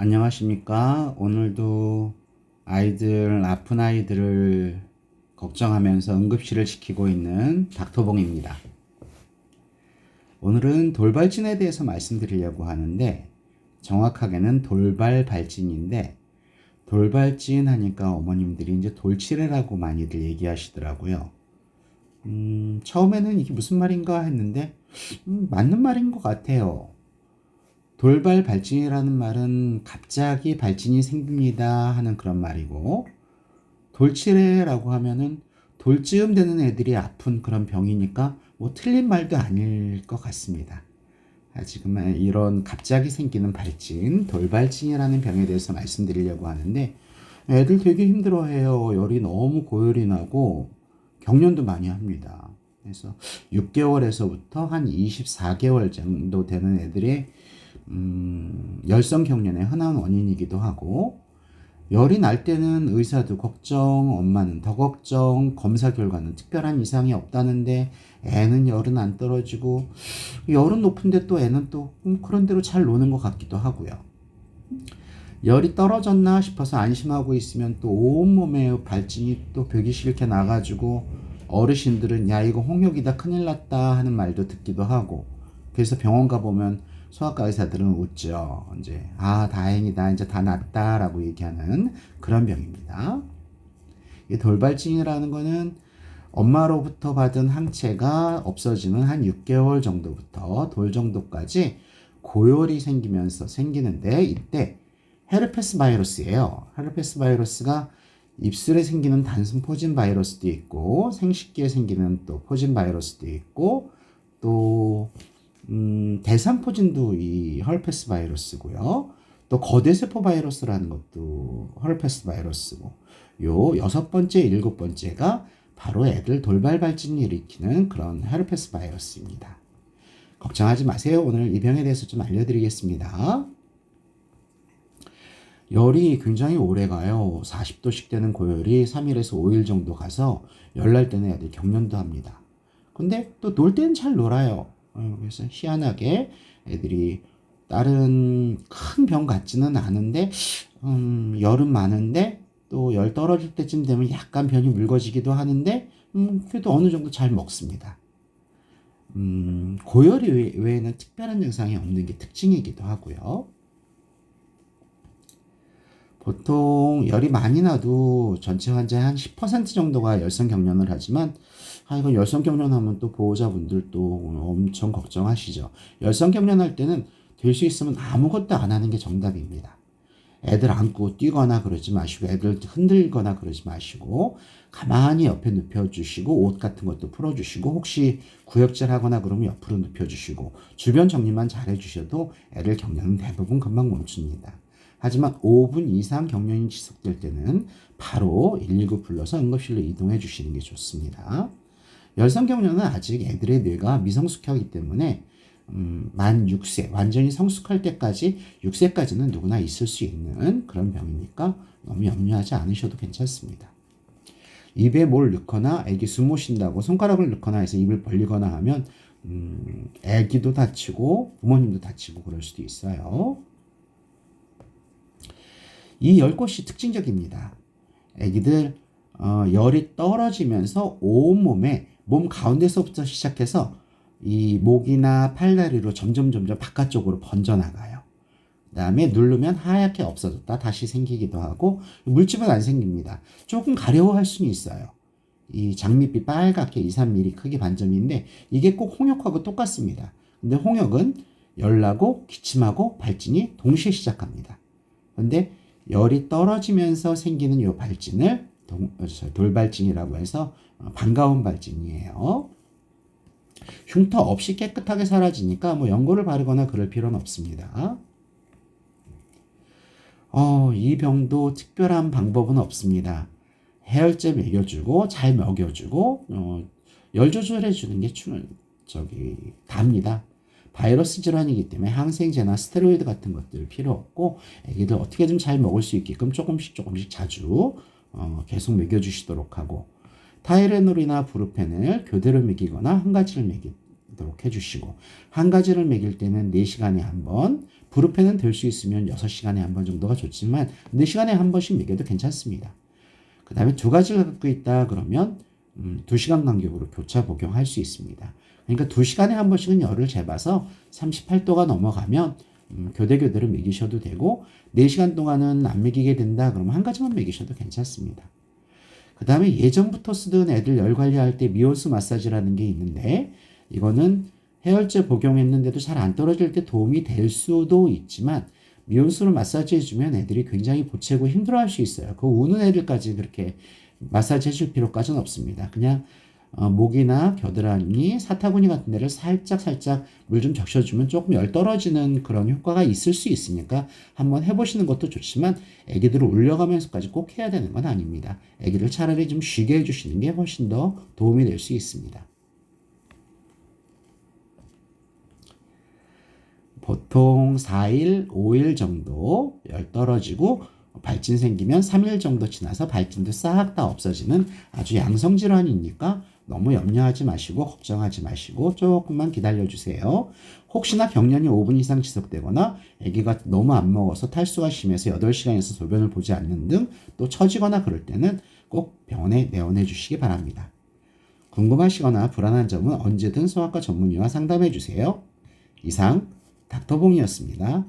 안녕하십니까? 오늘도 아픈 아이들을 걱정하면서 응급실을 지키고 있는 닥터봉입니다. 오늘은 돌발진에 대해서 말씀드리려고 하는데, 정확하게는 돌발발진인데, 돌발진 하니까 어머님들이 이제 돌치레라고 많이들 얘기하시더라고요. 처음에는 이게 무슨 말인가 했는데, 맞는 말인 것 같아요. 돌발 발진이라는 말은 갑자기 발진이 생깁니다 하는 그런 말이고, 돌치레라고 하면은 돌쯤 되는 애들이 아픈 그런 병이니까 뭐 틀린 말도 아닐 것 같습니다. 지금 이런 갑자기 생기는 발진, 돌발진이라는 병에 대해서 말씀드리려고 하는데, 애들 되게 힘들어해요. 열이 너무 고열이 나고 경련도 많이 합니다. 그래서 6개월에서부터 한 24개월 정도 되는 애들의 열성 경련의 흔한 원인이기도 하고, 열이 날 때는 의사도 걱정, 엄마는 더 걱정, 검사 결과는 특별한 이상이 없다는데 애는 열은 안 떨어지고, 열은 높은데 또 애는 또 그런 대로 잘 노는 것 같기도 하고요. 열이 떨어졌나 싶어서 안심하고 있으면 또 온몸에 발진이 또 벽이 싫게 나가지고, 어르신들은 야 이거 홍역이다 큰일 났다 하는 말도 듣기도 하고, 그래서 병원 가보면 소아과 의사들은 웃죠. 이제 다행이다 이제 다 낫다라고 얘기하는 그런 병입니다. 이 돌발진이라는 거는 엄마로부터 받은 항체가 없어지는 한 6개월 정도부터 돌 정도까지 고열이 생기면서 생기는데, 이때 헤르페스 바이러스예요. 헤르페스 바이러스가 입술에 생기는 단순 포진 바이러스도 있고, 생식기에 생기는 또 포진 바이러스도 있고, 또 대상포진도 이 헐페스 바이러스고요. 또 거대세포 바이러스라는 것도 헐페스 바이러스고, 요 6번째, 7번째가 바로 애들 돌발발진을 일으키는 그런 헤르페스 바이러스입니다. 걱정하지 마세요. 오늘 이 병에 대해서 좀 알려드리겠습니다. 열이 굉장히 오래 가요. 40도씩 되는 고열이 3일에서 5일 정도 가서 열날 때는 애들 경련도 합니다. 근데 또 놀 때는 잘 놀아요. 그래서 희한하게 애들이 다른 큰 병 같지는 않은데, 열은 많은데 또 열 떨어질 때쯤 되면 약간 변이 묽어지기도 하는데, 그래도 어느 정도 잘 먹습니다. 고열이 외에는 특별한 증상이 없는 게 특징이기도 하고요. 보통 열이 많이 나도 전체 환자의 한 10% 정도가 열성 경련을 하지만, 이건 열성 경련하면 또 보호자분들도 엄청 걱정하시죠. 열성 경련할 때는 될 수 있으면 아무것도 안 하는 게 정답입니다. 애들 안고 뛰거나 그러지 마시고, 애들 흔들거나 그러지 마시고, 가만히 옆에 눕혀주시고, 옷 같은 것도 풀어주시고, 혹시 구역질 하거나 그러면 옆으로 눕혀주시고, 주변 정리만 잘 해주셔도 애들 경련은 대부분 금방 멈춥니다. 하지만 5분 이상 경련이 지속될 때는 바로 119 불러서 응급실로 이동해 주시는 게 좋습니다. 열성 경련은 아직 애들의 뇌가 미성숙하기 때문에 만 6세, 완전히 성숙할 때까지 6세까지는 누구나 있을 수 있는 그런 병이니까 너무 염려하지 않으셔도 괜찮습니다. 입에 뭘 넣거나 애기 숨 못 쉰다고 손가락을 넣거나 해서 입을 벌리거나 하면 애기도 다치고 부모님도 다치고 그럴 수도 있어요. 이 열꽃이 특징적입니다. 애기들 열이 떨어지면서 온몸에 몸 가운데서부터 시작해서 이 목이나 팔다리로 점점 바깥쪽으로 번져나가요. 그 다음에 누르면 하얗게 없어졌다 다시 생기기도 하고, 물집은 안 생깁니다. 조금 가려워할 수는 있어요. 이 장밋빛 빨갛게 2-3mm 크기 반점인데, 이게 꼭 홍역하고 똑같습니다. 근데 홍역은 열나고 기침하고 발진이 동시에 시작합니다. 근데 열이 떨어지면서 생기는 이 발진을 돌발진이라고 해서 반가운 발진이에요. 흉터 없이 깨끗하게 사라지니까 뭐 연고를 바르거나 그럴 필요는 없습니다. 이 병도 특별한 방법은 없습니다. 해열제 먹여주고 잘 먹여주고 열 조절해주는 게 답니다. 바이러스 질환이기 때문에 항생제나 스테로이드 같은 것들 필요 없고, 애기들 어떻게든 잘 먹을 수 있게끔 조금씩 자주 계속 먹여주시도록 하고, 타이레놀이나 브루펜을 교대로 먹이거나 한 가지를 먹이도록 해주시고, 한 가지를 먹일 때는 4시간에 한 번, 브루펜은 될 수 있으면 6시간에 한 번 정도가 좋지만 4시간에 한 번씩 먹여도 괜찮습니다. 그 다음에 두 가지를 갖고 있다 그러면 2시간 간격으로 교차 복용할 수 있습니다. 그러니까 2시간에 한 번씩은 열을 재봐서 38도가 넘어가면 교대교대로 먹이셔도 되고 4시간 동안은 안 먹이게 된다 그러면 한 가지만 먹이셔도 괜찮습니다. 그 다음에 예전부터 쓰던 애들 열 관리할 때 미온수 마사지라는 게 있는데 이거는 해열제 복용했는데도 잘 안 떨어질 때 도움이 될 수도 있지만 미온수를 마사지 해주면 애들이 굉장히 보채고 힘들어할 수 있어요. 그 우는 애들까지 그렇게 마사지 해줄 필요까지는 없습니다. 그냥 목이나 겨드랑이, 사타구니 같은 데를 살짝 물 좀 적셔주면 조금 열 떨어지는 그런 효과가 있을 수 있으니까 한번 해보시는 것도 좋지만 애기들을 올려가면서까지 꼭 해야 되는 건 아닙니다. 애기를 차라리 좀 쉬게 해주시는 게 훨씬 더 도움이 될 수 있습니다. 보통 4일, 5일 정도 열 떨어지고 발진 생기면 3일 정도 지나서 발진도 싹 다 없어지는 아주 양성 질환이니까 너무 염려하지 마시고 걱정하지 마시고 조금만 기다려 주세요. 혹시나 경련이 5분 이상 지속되거나 아기가 너무 안 먹어서 탈수가 심해서 8시간에서 소변을 보지 않는 등 또 처지거나 그럴 때는 꼭 병원에 내원해 주시기 바랍니다. 궁금하시거나 불안한 점은 언제든 소아과 전문의와 상담해 주세요. 이상 닥터봉이었습니다.